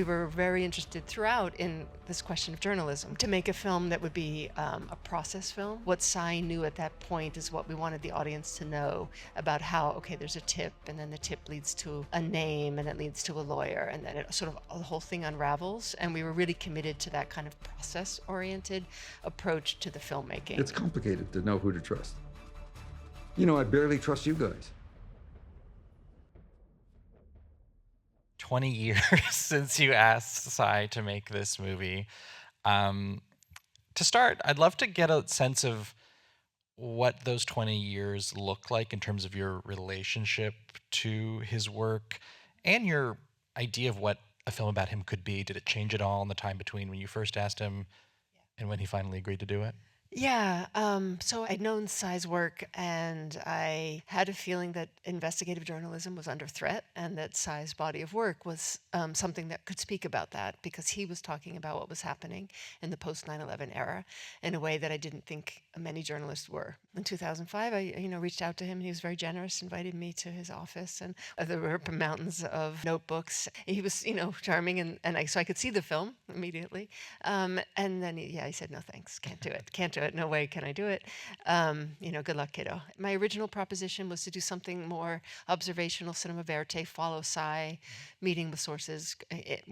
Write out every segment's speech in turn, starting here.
we were very interested throughout in this question of journalism, to make a film that would be a process film. What Cy knew at that point is what we wanted the audience to know about how, okay, there's a tip, and then the tip leads to a name, and it leads to a lawyer, and then it sort of the whole thing unravels. And we were really committed to that kind of process-oriented approach to the filmmaking. It's complicated to know who to trust. You know, I barely trust you guys. 20 years since you asked Cy to make this movie. To start, I'd love to get a sense of what those 20 years look like in terms of your relationship to his work and your idea of what a film about him could be. Did it change at all in the time between when you first asked him and when he finally agreed to do it? Yeah, so I'd known Cy's work, and I had a feeling that investigative journalism was under threat, and that Cy's body of work was something that could speak about that, because he was talking about what was happening in the post 9/11 era in a way that I didn't think many journalists were. In 2005, I reached out to him. He was very generous, invited me to his office, and there were mountains of notebooks. He was, charming, and so I could see the film immediately. And then he said, no thanks, can't do it, no way can I do it. Good luck, kiddo. My original proposition was to do something more observational, cinema verite, follow Cy, meeting with sources,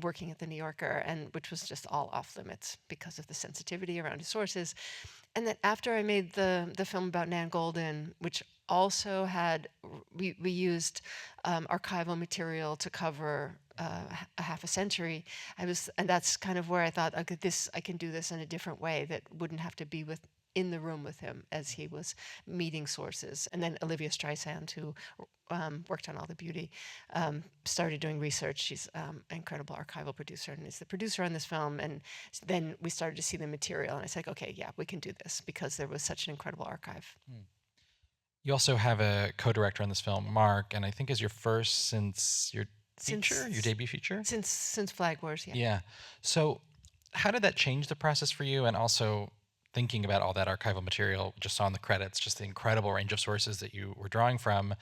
working at the New Yorker, and which was just all off limits because of the sensitivity around his sources. And then after I made the film about Nan Goldin, which also had, we used archival material to cover a half a century. And that's kind of where I thought, okay, I can do this in a different way that wouldn't have to be in the room with him as he was meeting sources. And then Olivia Streisand, who worked on All the Beauty, started doing research. She's an incredible archival producer and is the producer on this film. And then we started to see the material, and I said, okay, yeah, we can do this, because there was such an incredible archive. You also have a co-director on this film, Mark, and I think is your first since your debut feature? Since Flag Wars, yeah. Yeah. So how did that change the process for you? And also thinking about all that archival material, just saw in the credits, just the incredible range of sources that you were drawing from,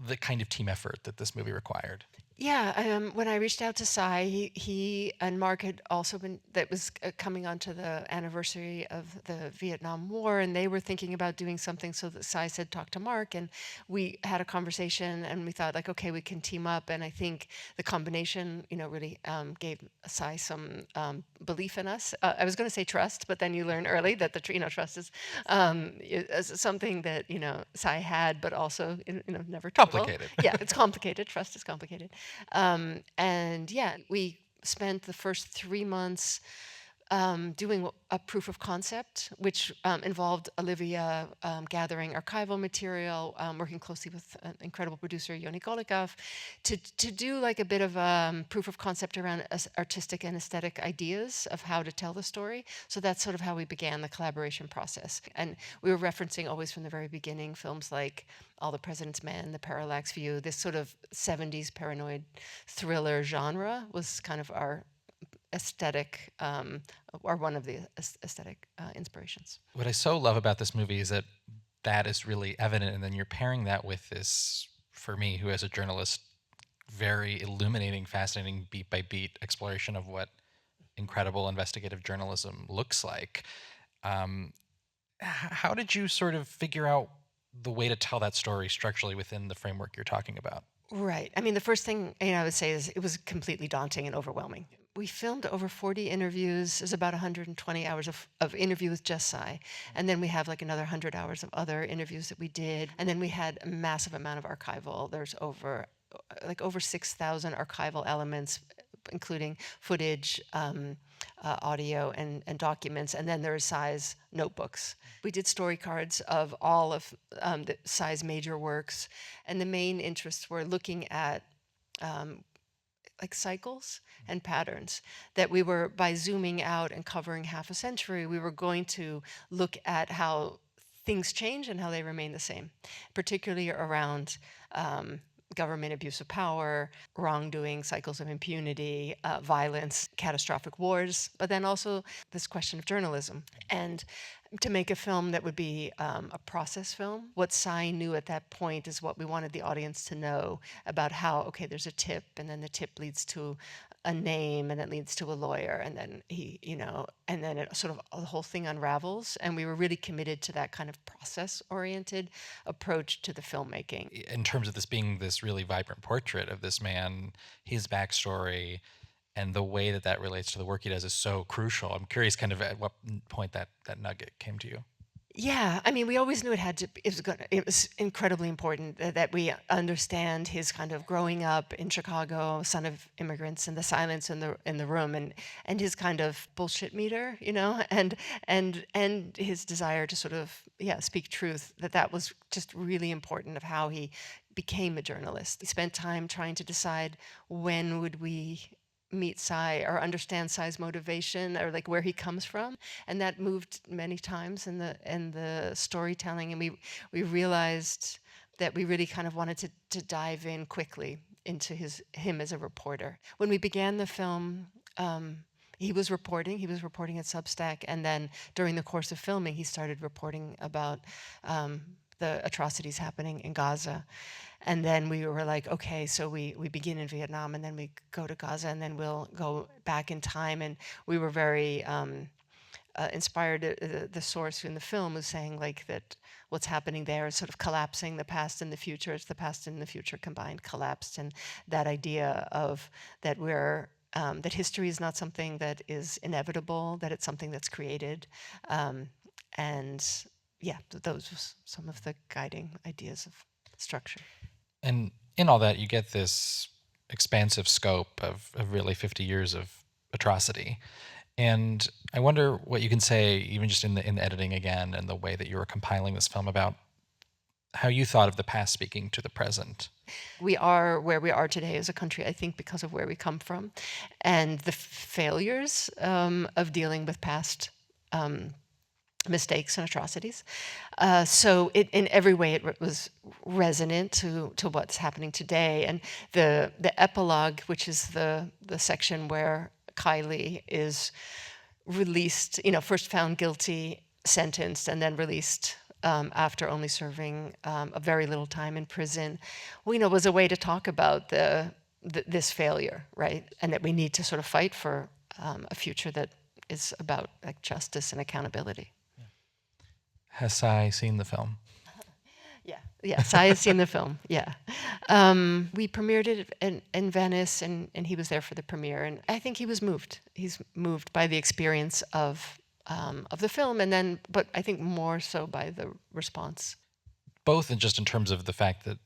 the kind of team effort that this movie required. Yeah, when I reached out to Cy, he and Mark had also that was coming on to the anniversary of the Vietnam War, and they were thinking about doing something, so that Cy said, talk to Mark, and we had a conversation, and we thought, like, okay, we can team up, and I think the combination, really gave Cy some belief in us. I was going to say trust, but then you learn early that trust is something that, Cy had, but also, never total. Complicated. Yeah, it's complicated. Trust is complicated. And yeah, we spent the first 3 months doing a proof of concept, which involved Olivia gathering archival material, working closely with an incredible producer, Yoni Golikov, to do like a bit of a proof of concept around artistic and aesthetic ideas of how to tell the story. So that's sort of how we began the collaboration process. And we were referencing always from the very beginning films like All the President's Men, The Parallax View. This sort of 70s paranoid thriller genre was kind of our aesthetic, or one of the aesthetic inspirations. What I so love about this movie is that is really evident, and then you're pairing that with this, for me, who as a journalist, very illuminating, fascinating beat by beat exploration of what incredible investigative journalism looks like. How did you sort of figure out the way to tell that story structurally within the framework you're talking about? Right. I mean, the first thing I would say is it was completely daunting and overwhelming. We filmed over 40 interviews. There's about 120 hours of interview with just Cy. And then we have like another 100 hours of other interviews that we did. And then we had a massive amount of archival. There's over 6,000 archival elements, including footage, audio, and documents. And then there's Cy's notebooks. We did story cards of all of the Cy's major works. And the main interests were looking at like cycles and patterns that we were, by zooming out and covering half a century, we were going to look at how things change and how they remain the same, particularly around government abuse of power, wrongdoing, cycles of impunity, violence, catastrophic wars, but then also this question of journalism. And to make a film that would be a process film, what Cy knew at that point is what we wanted the audience to know about how, okay, there's a tip, and then the tip leads to a name, and it leads to a lawyer, and then and then it sort of the whole thing unravels. And we were really committed to that kind of process-oriented approach to the filmmaking. In terms of this being this really vibrant portrait of this man, his backstory, and the way that that relates to the work he does is so crucial. I'm curious kind of at what point that nugget came to you. Yeah, I mean, we always knew it was incredibly important that we understand his kind of growing up in Chicago, son of immigrants, and the silence in the room, and his kind of bullshit meter, and his desire to sort of speak truth. That was just really important of how he became a journalist. He spent time trying to decide when would we meet Sai or understand Sai's motivation or like where he comes from, and that moved many times in the storytelling, and we realized that we really kind of wanted to dive in quickly into him as a reporter. When we began the film, he was reporting at Substack, and then during the course of filming he started reporting about the atrocities happening in Gaza. And then we were like, okay, so we begin in Vietnam, and then we go to Gaza, and then we'll go back in time. And we were very inspired. The source in the film was saying like that what's happening there is sort of collapsing the past and the future. It's the past and the future combined, collapsed. And that idea of that that history is not something that is inevitable, that it's something that's created. And yeah, those were some of the guiding ideas of structure. And in all that, you get this expansive scope of really 50 years of atrocity. And I wonder what you can say, even just in the editing again, and the way that you were compiling this film, about how you thought of the past speaking to the present. We are where we are today as a country, I think, because of where we come from, and the failures of dealing with past mistakes and atrocities. So in every way it was resonant to what's happening today. And the epilogue, which is the section where Kylie is released, first found guilty, sentenced, and then released after only serving a very little time in prison, was a way to talk about this failure, right? And that we need to sort of fight for a future that is about like justice and accountability. Has Sai seen the film? Yeah, Sai has seen the film, yeah. We premiered it in Venice, and he was there for the premiere, and I think he was moved. He's moved by the experience of the film, but I think more so by the response. Both just in terms of the fact that,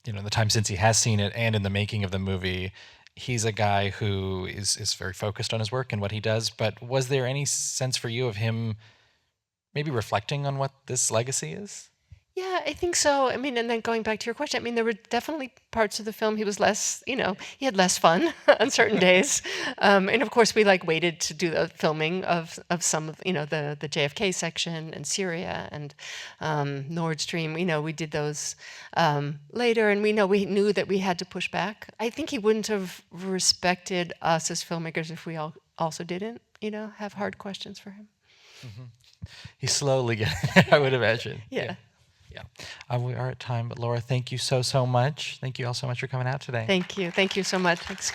the time since he has seen it and in the making of the movie, he's a guy who is very focused on his work and what he does, but was there any sense for you of him maybe reflecting on what this legacy is? Yeah, I think so. I mean, and then going back to your question, I mean, there were definitely parts of the film he was less, he had less fun on certain days. And of course, we waited to do the filming of some of, the JFK section and Syria and Nord Stream. We did those later, and we knew that we had to push back. I think he wouldn't have respected us as filmmakers if we also didn't, have hard questions for him. Mm-hmm. He's slowly getting, I would imagine. Yeah. Yeah. We are at time, but Laura, thank you so much. Thank you all so much for coming out today. Thank you. Thank you so much. Thanks.